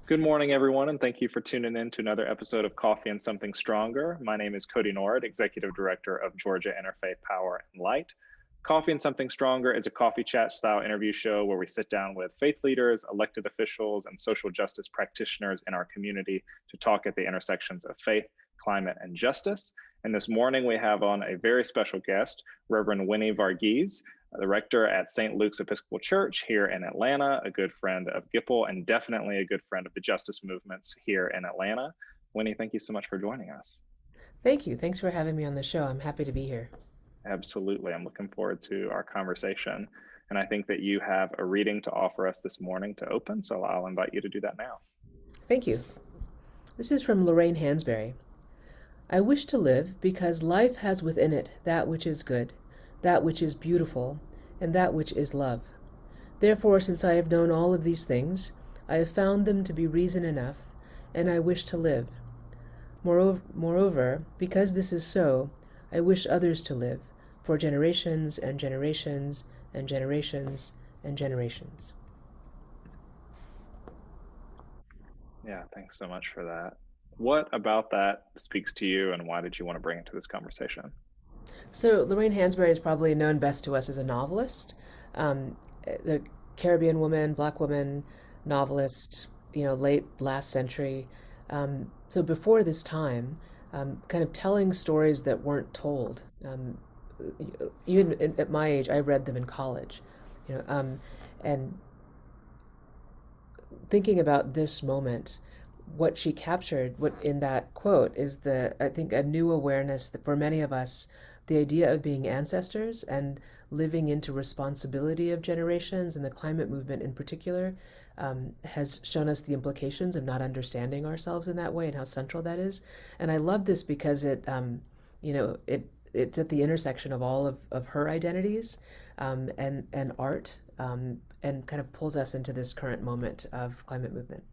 Good morning, everyone, and thank you for tuning in to another episode of Coffee and Something Stronger. My name is Cody Nord, Executive Director of Georgia Interfaith Power and Light. Coffee and Something Stronger is a coffee chat style interview show where we sit down with faith leaders, elected officials, and social justice practitioners in our community to talk at the intersections of faith, climate, and justice. And this morning we have on a very special guest, Reverend Winnie Varghese, the rector at St. Luke's Episcopal Church here in Atlanta, a good friend of Gipple, and definitely a good friend of the justice movements here in Atlanta. Winnie, thank you so much for joining us. Thank you. Thanks for having me on the show. I'm happy to be here. Absolutely. I'm looking forward to our conversation. And I think that you have a reading to offer us this morning to open, so I'll invite you to do that now. Thank you. This is from Lorraine Hansberry. I wish to live because life has within it that which is good, that which is beautiful, and that which is love. Therefore, since I have known all of these things, I have found them to be reason enough, and I wish to live. Moreover, because this is so, I wish others to live, for generations and generations and generations and generations. Yeah, thanks so much for that. What about that speaks to you, and why did you want to bring it to this conversation? So Lorraine Hansberry is probably known best to us as a novelist, the Caribbean woman, black woman, novelist, late last century. So before this time, kind of telling stories that weren't told. Even at my age, I read them in college, and thinking about this moment, what she captured, what in that quote is I think, a new awareness that for many of us, the idea of being ancestors and living into responsibility of generations and the climate movement in particular has shown us the implications of not understanding ourselves in that way and how central that is. And I love this because it's at the intersection of all of her identities and art, and kind of pulls us into this current moment of climate movement.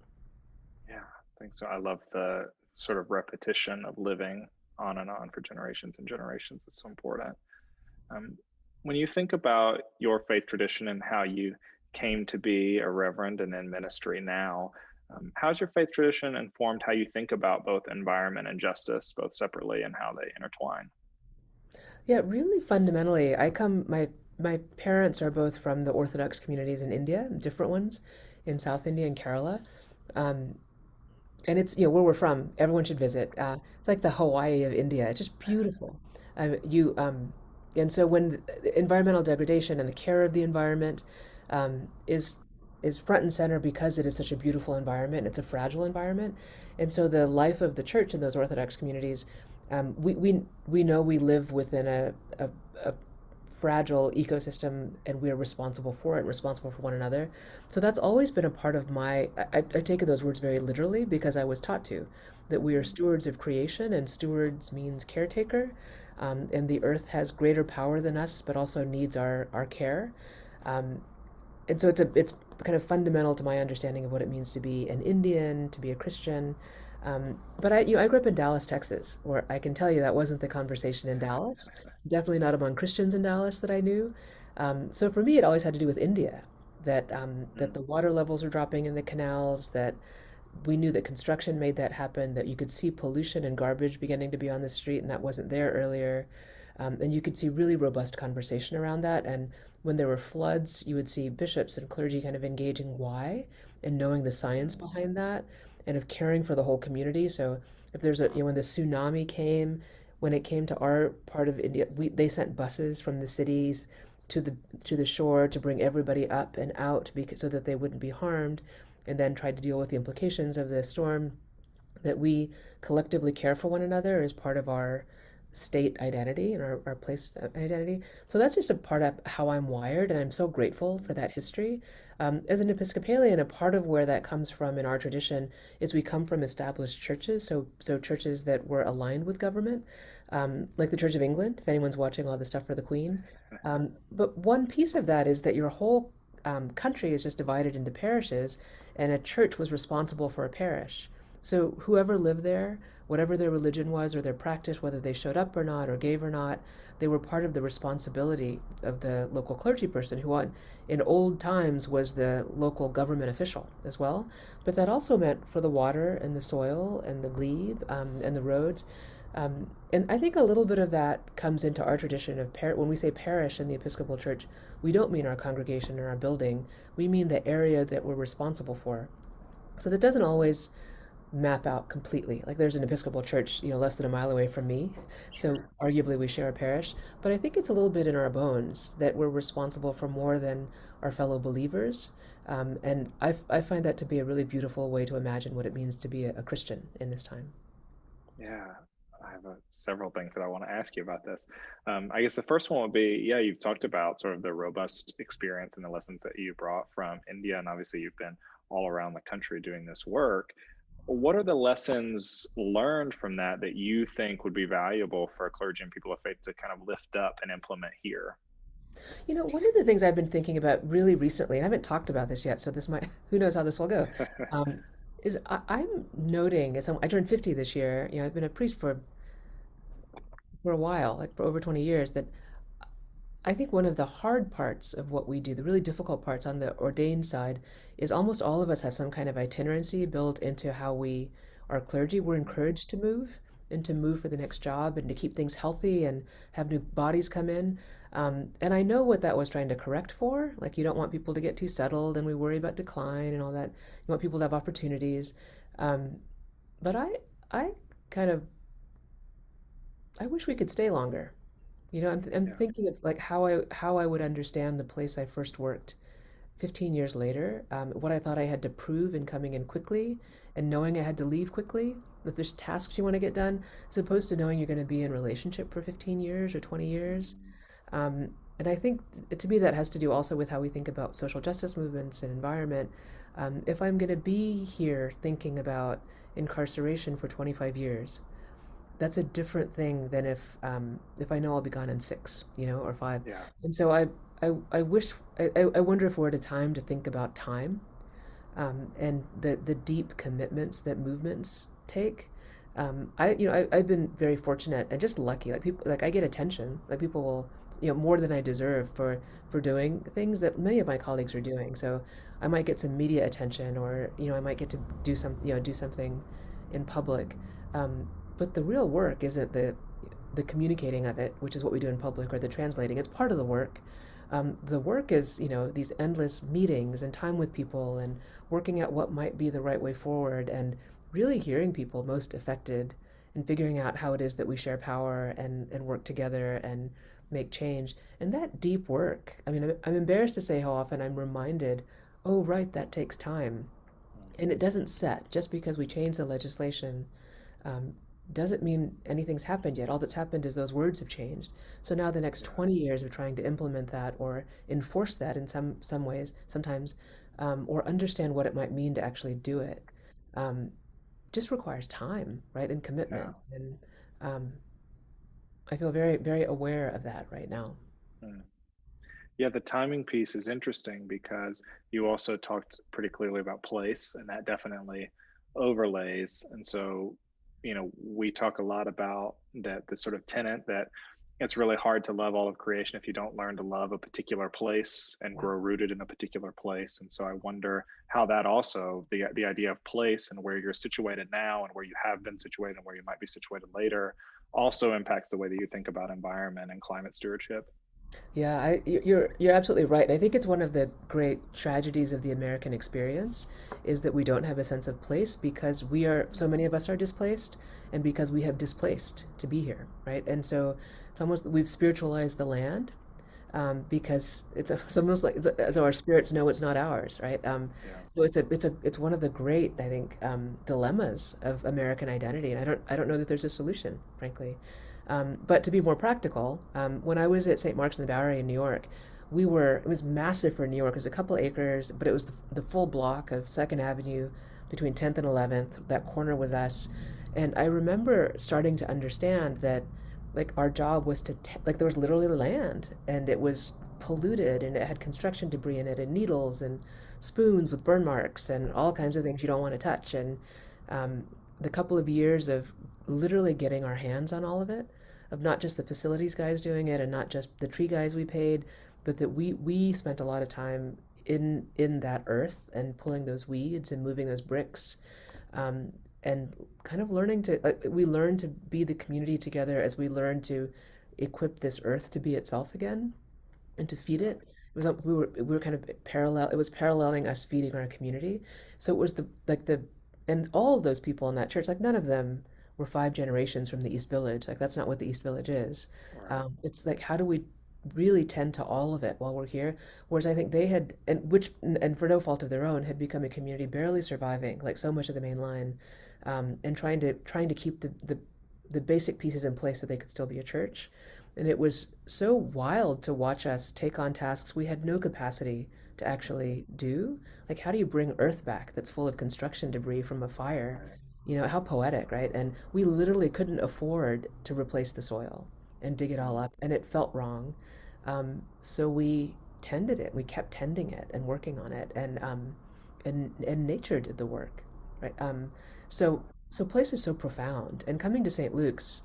Yeah, thanks. So I love the sort of repetition of living on and on for generations and generations. It's so important. Um, when you think about your faith tradition and how you came to be a reverend and in ministry now, how's your faith tradition informed how you think about both environment and justice, both separately and how they intertwine? Yeah, really fundamentally, my parents are both from the Orthodox communities in India, different ones in South India and Kerala. Um, and it's, where we're from, everyone should visit. It's like the Hawaii of India. It's just beautiful. You And so when the environmental degradation and the care of the environment um, is is front and center because it is such a beautiful environment. It's a fragile environment, and so the life of the church in those Orthodox communities, we know we live within a fragile ecosystem, and we are responsible for it and responsible for one another. So that's always been a part of I've taken those words very literally because I was taught to, that we are stewards of creation, and stewards means caretaker, and the earth has greater power than us, but also needs our care. Um, and so it's kind of fundamental to my understanding of what it means to be an Indian, to be a Christian. But I grew up in Dallas, Texas, where I can tell you that wasn't the conversation in Dallas. Definitely not among Christians in Dallas that I knew. So for me, it always had to do with India, that Mm, the water levels were dropping in the canals, that we knew that construction made that happen, that you could see pollution and garbage beginning to be on the street, and that wasn't there earlier. And you could see really robust conversation around that. And when there were floods, you would see bishops and clergy kind of engaging why and knowing the science mm, behind that and of caring for the whole community. So if there's when the tsunami came, when it came to our part of India, they sent buses from the cities to the shore to bring everybody up and out so that they wouldn't be harmed, and then tried to deal with the implications of the storm. That we collectively care for one another as part of our state identity and our place identity. So that's just a part of how I'm wired, and I'm so grateful for that history. As an Episcopalian, a part of where that comes from in our tradition is we come from established churches, so churches that were aligned with government, like the Church of England, if anyone's watching all the stuff for the Queen. But one piece of that is that your whole country is just divided into parishes, and a church was responsible for a parish. So whoever lived there, whatever their religion was or their practice, whether they showed up or not or gave or not, they were part of the responsibility of the local clergy person who in old times was the local government official as well. But that also meant for the water and the soil and the glebe and the roads. And I think a little bit of that comes into our tradition of when we say parish in the Episcopal Church, we don't mean our congregation or our building. We mean the area that we're responsible for. So that doesn't always map out completely. Like there's an Episcopal church, less than a mile away from me. So Sure. arguably we share a parish. But I think it's a little bit in our bones that we're responsible for more than our fellow believers. And I find that to be a really beautiful way to imagine what it means to be a Christian in this time. Yeah, I have several things that I want to ask you about this. I guess the first one would be, yeah, you've talked about sort of the robust experience and the lessons that you brought from India, and obviously you've been all around the country doing this work. What are the lessons learned from that that you think would be valuable for clergy and people of faith to kind of lift up and implement here? One of the things I've been thinking about really recently, and I haven't talked about this yet, so this might, who knows how this will go, um, is I'm noting as I turned 50 this year, I've been a priest for a while, like for over 20 years, that I think one of the hard parts of what we do, the really difficult parts on the ordained side, is almost all of us have some kind of itinerancy built into how we are clergy. We're encouraged to move and to move for the next job and to keep things healthy and have new bodies come in. And I know what that was trying to correct for. Like you don't want people to get too settled and we worry about decline and all that. You want people to have opportunities. Um, but I kind of, I wish we could stay longer. I'm Yeah. thinking of like how I would understand the place I first worked 15 years later, what I thought I had to prove in coming in quickly and knowing I had to leave quickly, that there's tasks you want to get done, as opposed to knowing you're going to be in relationship for 15 years or 20 years. Mm, And I think to me that has to do also with how we think about social justice movements and environment. If I'm going to be here thinking about incarceration for 25 years, that's a different thing than if I know I'll be gone in 6, or 5. yeah. And so I wish I wonder if we're at a time to think about time and the deep commitments that movements take. I've been very fortunate and just lucky. Like people, like I get attention. Like people will, more than I deserve for doing things that many of my colleagues are doing. So I might get some media attention, or I might get to do something in public. But the real work isn't the communicating of it, which is what we do in public, or the translating. It's part of the work. The work is, these endless meetings and time with people and working out what might be the right way forward and really hearing people most affected and figuring out how it is that we share power and work together and make change. And that deep work, I mean, I'm embarrassed to say how often I'm reminded, oh, right, that takes time. Mm, And it doesn't set just because we change the legislation um, doesn't mean anything's happened yet. All that's happened is those words have changed. So now the next yeah. 20 years of trying to implement that or enforce that in some ways, sometimes, or understand what it might mean to actually do it, um, just requires time, right, and Yeah. commitment. And um, I feel very, very aware of that right now. Mm. Yeah, the timing piece is interesting because you also talked pretty clearly about place, and that definitely overlays. And so, we talk a lot about that the sort of tenet that it's really hard to love all of creation if you don't learn to love a particular place and Yeah. grow rooted in a particular place. And so I wonder how that also the idea of place and where you're situated now and where you have been situated and where you might be situated later also impacts the way that you think about environment and climate stewardship. Yeah, you're absolutely right. And I think it's one of the great tragedies of the American experience is that we don't have a sense of place because so many of us are displaced and because we have displaced to be here, right? And so it's almost we've spiritualized the land because it's almost like as our spirits know it's not ours, right? Yeah. So it's one of the great, I think, dilemmas of American identity, and I don't know that there's a solution, frankly. But to be more practical, when I was at St. Mark's in the Bowery in New York, it was massive for New York. It was a couple acres, but it was the full block of Second Avenue between 10th and 11th. That corner was us. And I remember starting to understand that like our job was like there was literally land and it was polluted and it had construction debris in it and needles and spoons with burn marks and all kinds of things you don't want to touch. And Um, the couple of years of literally getting our hands on all of it, of not just the facilities guys doing it and not just the tree guys we paid, but that we spent a lot of time in that earth and pulling those weeds and moving those bricks, um, and kind of learning to we learned to be the community together as we learned to equip this earth to be itself again and to feed Yeah. it. It was we were kind of parallel. It was paralleling us feeding our community. So it was the and all of those people in that church, like none of them were 5 generations from the East Village. Like that's not what the East Village is. Right. It's like how do we really tend to all of it while we're here? Whereas I think they had, and for no fault of their own, had become a community barely surviving, like so much of the main line, and trying to keep the basic pieces in place so they could still be a church. And it was so wild to watch us take on tasks we had no capacity to actually do. Like, how do you bring Earth back that's full of construction debris from a fire? Right. You know, how poetic, right? And we literally couldn't afford to replace the soil and dig it all Mm. up, and it felt wrong. So we tended it. We kept tending it and working on it, and nature did the work, right? So place is so profound. And coming to St. Luke's,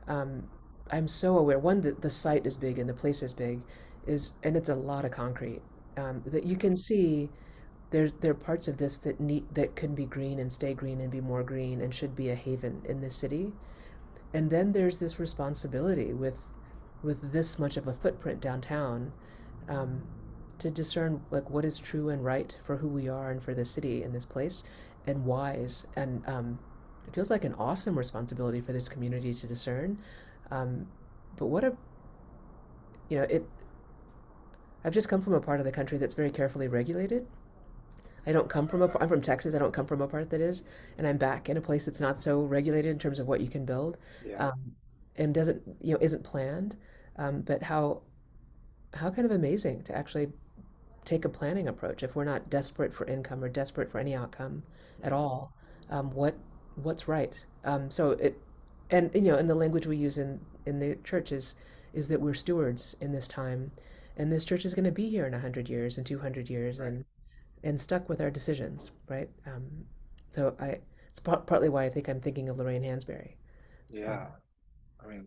um, I'm so aware. One, that the site is big and the place is big, and it's a lot of concrete. That you can see there are parts of this that can be green and stay green and be more green and should be a haven in this city. And then there's this responsibility with this much of a footprint downtown, um, to discern like what is true and right for who we are and for the city and this place, and wise. And it feels like an awesome responsibility for this community to discern. Um, but what a you know it. I've just come from a part of the country that's very carefully regulated. I don't come from I'm from Texas. I don't come from a part that is, and I'm back in a place that's not so regulated in terms of what you can build, Yeah. um, and doesn't isn't planned. But how kind of amazing to actually take a planning approach if we're not desperate for income or desperate for any outcome at Mm. all. What's right? So it and and the language we use in the church is that we're stewards in this time, and this church is going to be here in 100 years and 200 years, Right. and stuck with our decisions, right? So it's partly why I think I'm thinking of Lorraine Hansberry. So Yeah. I mean,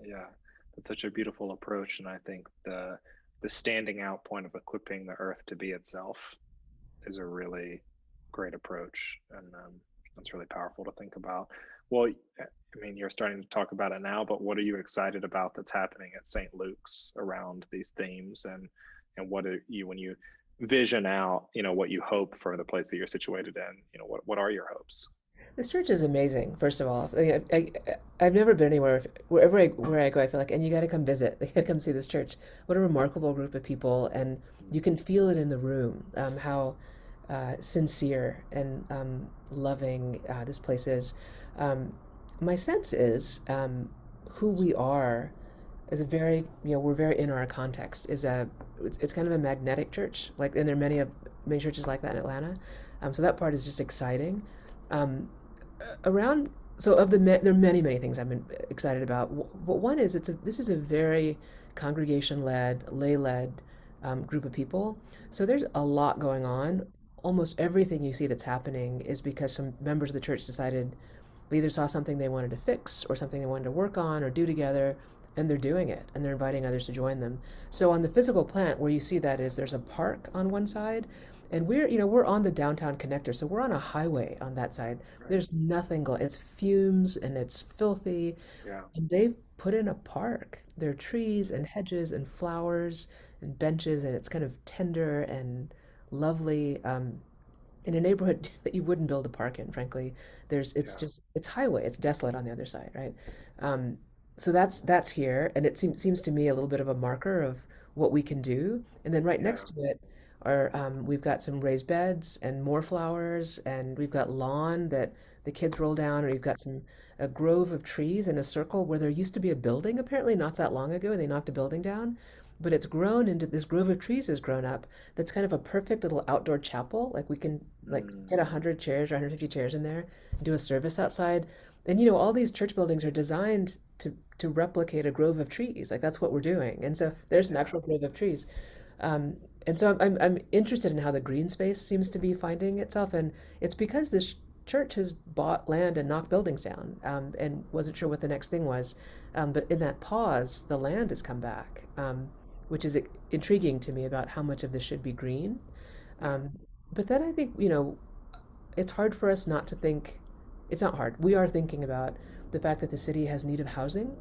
yeah, that's such a beautiful approach, and I think the standing out point of equipping the earth to be itself is a really great approach, and that's really powerful to think about. Well, I mean, you're starting to talk about it now, but what are you excited about that's happening at St. Luke's around these themes, and what are you when you vision out, what you hope for the place that you're situated in? What are your hopes? this church is amazing. First of all, I've never been anywhere. Where I go, I feel like, and you got to come visit. You got to come see this church. What a remarkable group of people, and you can feel it in the room. How sincere and loving this place is. Um, my sense is who we are is a very we're very in our context is it's kind of a magnetic church, like, and there are many churches like that in Atlanta. So that part is just exciting. um, Around, so there are many things I've been excited about. But one is this is a very congregation led, lay led group of people. So there's a lot going on. Almost everything you see that's happening is because some members of the church decided they either saw something they wanted to fix or something they wanted to work on or do together, and they're doing it and they're inviting others to join them. So on the physical plant, where you see that is there's a park on one side, and we're on the downtown connector, so we're on a highway on that side. Right. There's nothing going. It's fumes and it's filthy, Yeah. and they've put in a park. There are trees and hedges and flowers and benches, and it's kind of tender and lovely. In a neighborhood that you wouldn't build a park in, frankly. Yeah. It's highway, it's desolate on the other side, right? Um, so that's here, and it seems to me a little bit of a marker of what we can do. And then right Yeah. next to it are we've got some raised beds and more flowers, and we've got lawn that the kids roll down, and we've got a grove of trees in a circle where there used to be a building apparently not that long ago, and they knocked a building down. But it's grown into this grove of trees has grown up that's kind of a perfect little outdoor chapel. Like we can like Mm. get 100 chairs or 150 chairs in there and do a service outside. And all these church buildings are designed to replicate a grove of trees. Like that's what we're doing. And so there's an Yeah. actual grove of trees. And so I'm interested in how the green space seems to be finding itself. And it's because this church has bought land and knocked buildings down, and wasn't sure what the next thing was. But in that pause, the land has come back, which is intriguing to me about how much of this should be green. Yeah. Um, but then I think, it's hard for us not to think, it's not hard. We are thinking about the fact that the city has need of housing,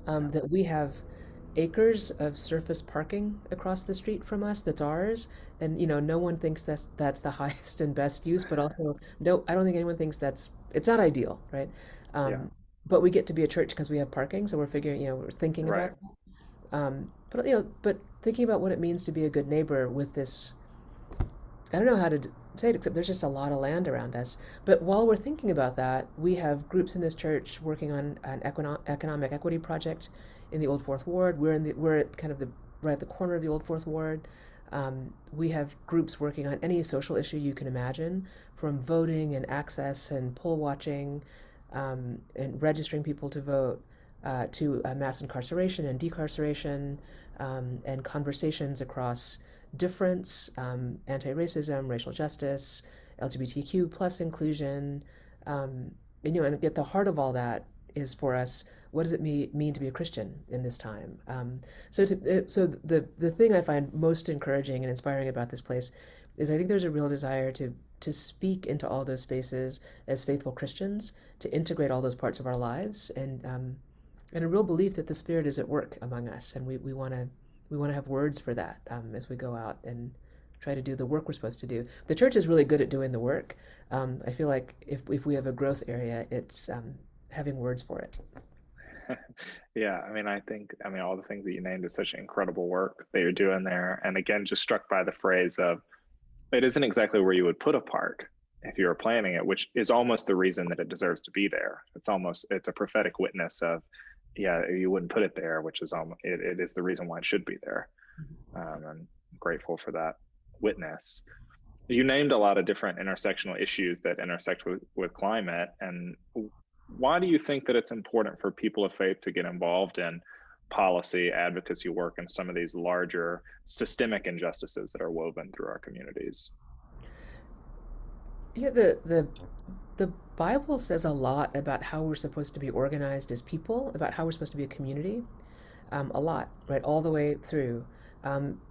Yeah. that we have acres of surface parking across the street from us that's ours, and no one thinks that's the highest and best use, but also no, I don't think anyone thinks it's not ideal, right? Yeah. But we get to be a church because we have parking, so we're figuring, we're thinking Right. about but thinking about what it means to be a good neighbor with this. I don't know how to say it, except there's just a lot of land around us. But while we're thinking about that, we have groups in this church working on an economic equity project in the Old Fourth Ward. We're at kind of the right at the corner of the Old Fourth Ward. We have groups working on any social issue you can imagine, from voting and access and poll watching, and registering people to vote, to mass incarceration and decarceration, and conversations across difference, anti-racism, racial justice, LGBTQ plus inclusion, and at the heart of all that is for us, what does it mean to be a Christian in this time? So the thing I find most encouraging and inspiring about this place is I think there's a real desire to speak into all those spaces as faithful Christians, to integrate all those parts of our lives, and a real belief that the Spirit is at work among us, and we want to have words for that, as we go out and try to do the work we're supposed to do. The church is really good at doing the work. I feel like if we have a growth area, it's having words for it. Yeah, I mean, all the things that you named is such incredible work that you're doing there. And again, just struck by the phrase of, it isn't exactly where you would put a park if you were planning it, which is almost the reason that it deserves to be there. It's a prophetic witness of, yeah, you wouldn't put it there, which is almost, it is the reason why it should be there. I'm grateful for that witness. You named a lot of different intersectional issues that intersect with climate. And why do you think that it's important for people of faith to get involved in policy advocacy work and some of these larger systemic injustices that are woven through our communities? Yeah, the Bible says a lot about how we're supposed to be organized as people, about how we're supposed to be a community, a lot, right, all the way through.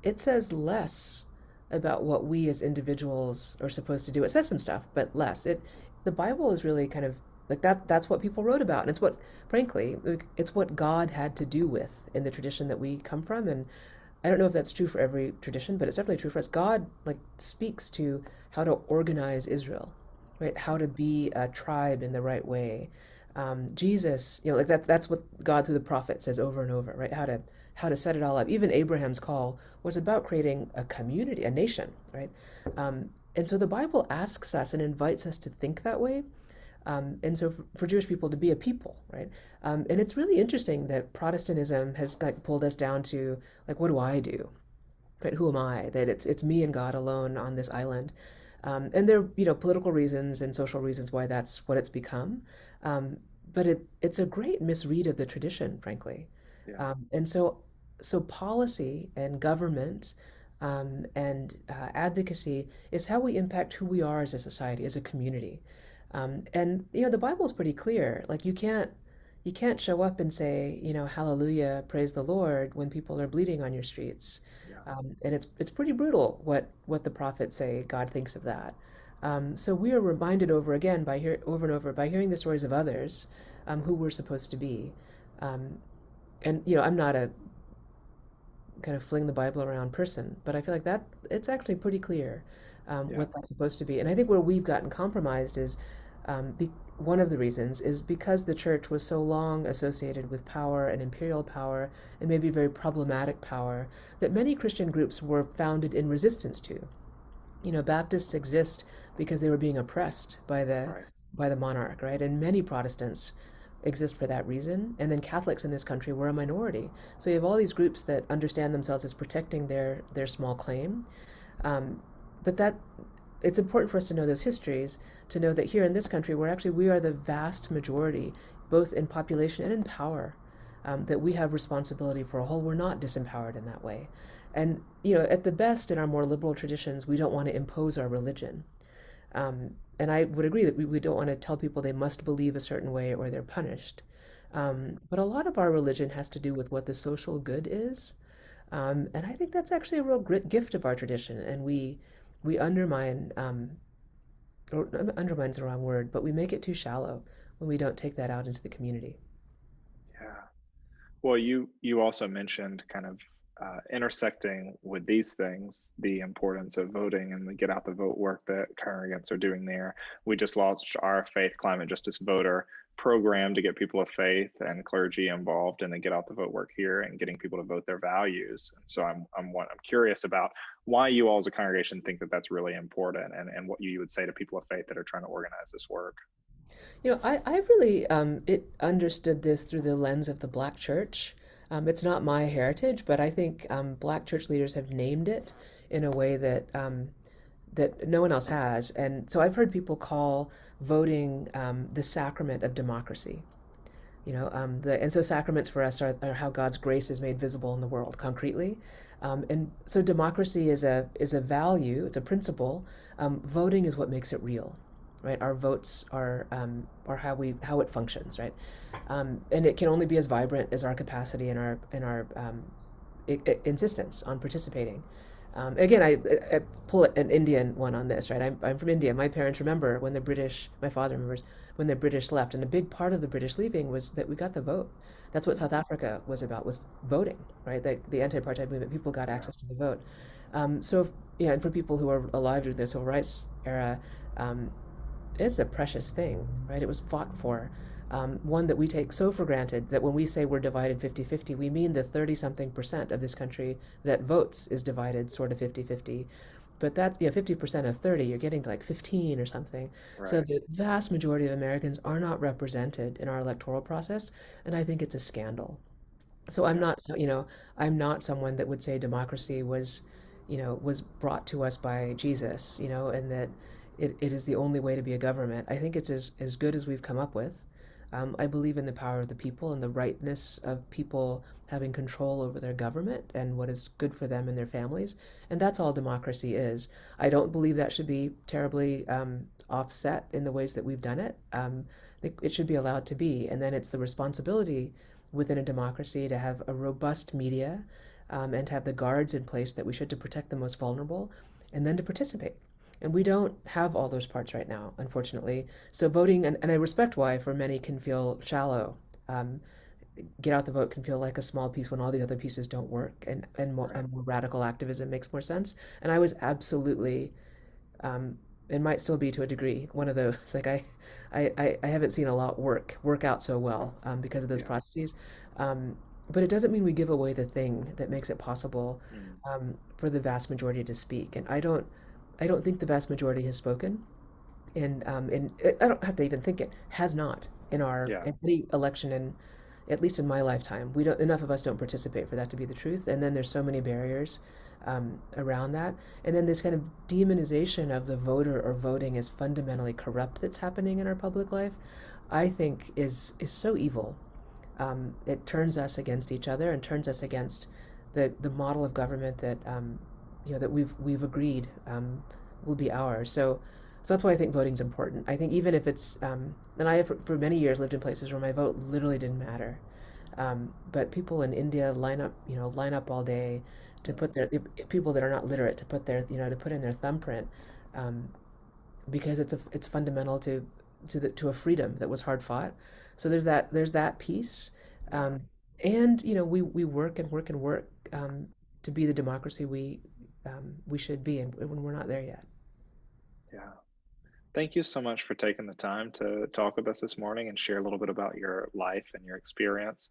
It says less about what we as individuals are supposed to do. It says some stuff, but less. The Bible is really kind of like that. That's what people wrote about, and it's what, frankly, it's what God had to do with in the tradition that we come from. And I don't know if that's true for every tradition, but it's definitely true for us. God like speaks to how to organize Israel, right? How to be a tribe in the right way. Jesus, like that's what God through the prophet says over and over, right? How to set it all up. Even Abraham's call was about creating a community, a nation, right? And so the Bible asks us and invites us to think that way. And so for Jewish people to be a people, right? And it's really interesting that Protestantism has like pulled us down to like, what do I do? Right? Who am I? That it's me and God alone on this island. And there are, political reasons and social reasons why that's what it's become. But it's a great misread of the tradition, frankly. Yeah. And so policy and government, and advocacy is how we impact who we are as a society, as a community. And the Bible is pretty clear. Like you can't show up and say, hallelujah, praise the Lord when people are bleeding on your streets. Yeah. And it's pretty brutal what the prophets say God thinks of that. So we are reminded over again over and over by hearing the stories of others, who we're supposed to be. And I'm not a kind of fling the Bible around person, but I feel like that it's actually pretty clear, Yeah. what that's supposed to be. And I think where we've gotten compromised is, one of the reasons is because the church was so long associated with power and imperial power and maybe very problematic power that many Christian groups were founded in resistance to. Baptists exist because they were being oppressed by the Right. by the monarch, right? And many Protestants exist for that reason. And then Catholics in this country were a minority. So you have all these groups that understand themselves as protecting their small claim. But that it's important for us to know those histories, to know that here in this country, we are the vast majority, both in population and in power, that we have responsibility for a whole. We're not disempowered in that way. And, at the best, in our more liberal traditions, we don't want to impose our religion. And I would agree that we don't want to tell people they must believe a certain way or they're punished. But a lot of our religion has to do with what the social good is. And I think that's actually a real gift of our tradition. And we undermine, or undermine's the wrong word, but we make it too shallow when we don't take that out into the community. Yeah. Well, you also mentioned kind of intersecting with these things, the importance of voting and the get out the vote work that congregants are doing there. We just launched our Faith Climate Justice Voter program to get people of faith and clergy involved in the get out the vote work here and getting people to vote their values. And so I'm curious about why you all as a congregation think that that's really important, and what you would say to people of faith that are trying to organize this work. I really it understood this through the lens of the Black church. It's not my heritage, but I think Black church leaders have named it in a way that that no one else has. And so I've heard people call voting the sacrament of democracy. And so sacraments for us are how God's grace is made visible in the world concretely. And so democracy is a value, it's a principle. Voting is what makes it real, right? Our votes are how it functions, right? And it can only be as vibrant as our capacity and our insistence on participating. Again, I pull an Indian one on this, right? I'm from India. My parents remember when the British, my father remembers when the British left, and a big part of the British leaving was that we got the vote. That's what South Africa was about, was voting, right? The anti-apartheid movement, people got Yeah, access to the vote. Yeah, and for people who are alive during the civil rights era, um, it's a precious thing, right? It was fought for. One that we take so for granted that when we say we're divided 50-50, we mean the 30 something percent of this country that votes is divided sort of 50-50. But that's, 50% of 30, you're getting to like 15 or something. So right. the vast majority of Americans are not represented in our electoral process, and I think it's a scandal. So Yeah, I'm not someone that would say democracy was brought to us by Jesus, and that it is the only way to be a government. I think it's as good as we've come up with. I believe in the power of the people and the rightness of people having control over their government and what is good for them and their families. And that's all democracy is. I don't believe that should be terribly offset in the ways that we've done it. It should be allowed to be. And then it's the responsibility within a democracy to have a robust media, and to have the guards in place that we should to protect the most vulnerable, and then to participate. And we don't have all those parts right now, unfortunately. So voting, and I respect why for many can feel shallow. Um, get out the vote can feel like a small piece when all these other pieces don't work, right. and more radical activism makes more sense. And I was absolutely, it might still be to a degree, one of those. Like I haven't seen a lot work out so well because of those Yeah. processes. But it doesn't mean we give away the thing that makes it possible Mm. for the vast majority to speak. And I don't think the vast majority has spoken. And I don't have to even think it has not Yeah. in any election, in at least in my lifetime. We don't enough of us don't participate for that to be the truth. And then there's so many barriers around that. And then this kind of demonization of the voter or voting as fundamentally corrupt that's happening in our public life, I think is so evil. It turns us against each other and turns us against the model of government that that we've agreed will be ours. So that's why I think voting is important. I think even if it's and I have for many years lived in places where my vote literally didn't matter. But people in India line up all day to Mm. put their people that are not literate to put their to put in their thumbprint, um, because it's fundamental to a freedom that was hard fought. So there's that piece, Yeah. um, and we work and work and work to be the democracy we should be, and when we're not there yet. Yeah. Thank you so much for taking the time to talk with us this morning and share a little bit about your life and your experience.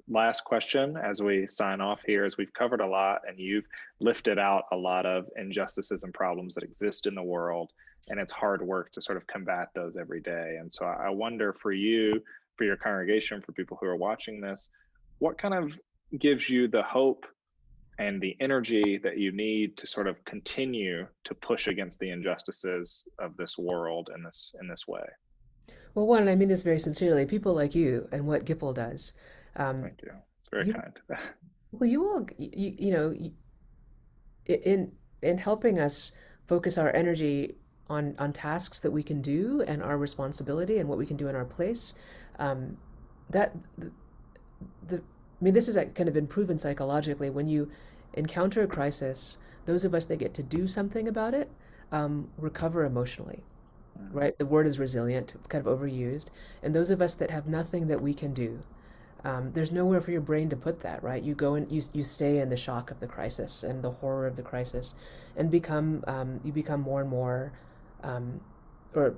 Last question as we sign off here, is we've covered a lot and you've lifted out a lot of injustices and problems that exist in the world. And it's hard work to sort of combat those every day. And so I wonder for you, for your congregation, for people who are watching this, what kind of gives you the hope and the energy that you need to sort of continue to push against the injustices of this world in this way. Well, one, and I mean this very sincerely, people like you and what Gipple does, um, Thank you. It's very you kind. you all in helping us focus our energy on tasks that we can do and our responsibility and what we can do in our place. Um, that the I mean, this has kind of been proven psychologically. When you encounter a crisis, those of us that get to do something about it recover emotionally, Mm. right? The word is resilient, it's kind of overused. And those of us that have nothing that we can do, there's nowhere for your brain to put that, right? You go and you stay in the shock of the crisis and the horror of the crisis, and you become more and more, um, or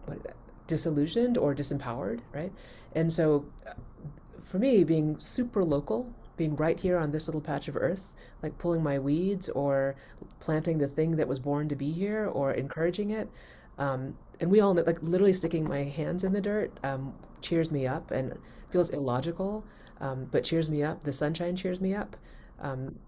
what, disillusioned or disempowered, right? And so, for me, being super local, being right here on this little patch of earth, like pulling my weeds or planting the thing that was born to be here or encouraging it, and we all know, like literally sticking my hands in the dirt, cheers me up and feels illogical, but cheers me up. The sunshine cheers me up.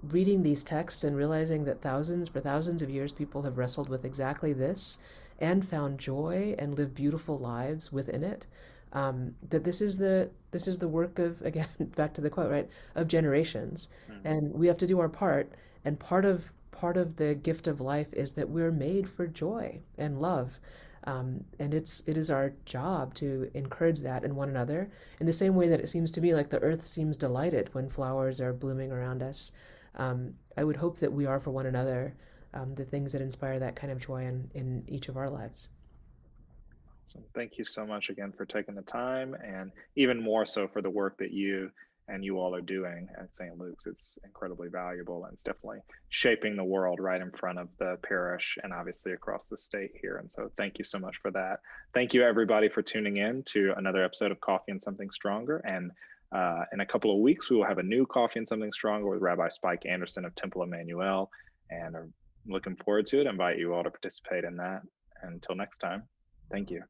Reading these texts and realizing that for thousands of years, people have wrestled with exactly this and found joy and lived beautiful lives within it. That this is the work of, again, back to the quote, right, of generations, Mm. and we have to do our part. And part of the gift of life is that we're made for joy and love. And it is our job to encourage that in one another, in the same way that it seems to me like the earth seems delighted when flowers are blooming around us. I would hope that we are for one another, the things that inspire that kind of joy in each of our lives. So thank you so much again for taking the time, and even more so for the work that you all are doing at St. Luke's. It's incredibly valuable, and it's definitely shaping the world right in front of the parish and obviously across the state here. And so thank you so much for that. Thank you everybody for tuning in to another episode of Coffee and Something Stronger. And in a couple of weeks, we will have a new Coffee and Something Stronger with Rabbi Spike Anderson of Temple Emmanuel, and I'm looking forward to it. I invite you all to participate in that. Until next time, thank you.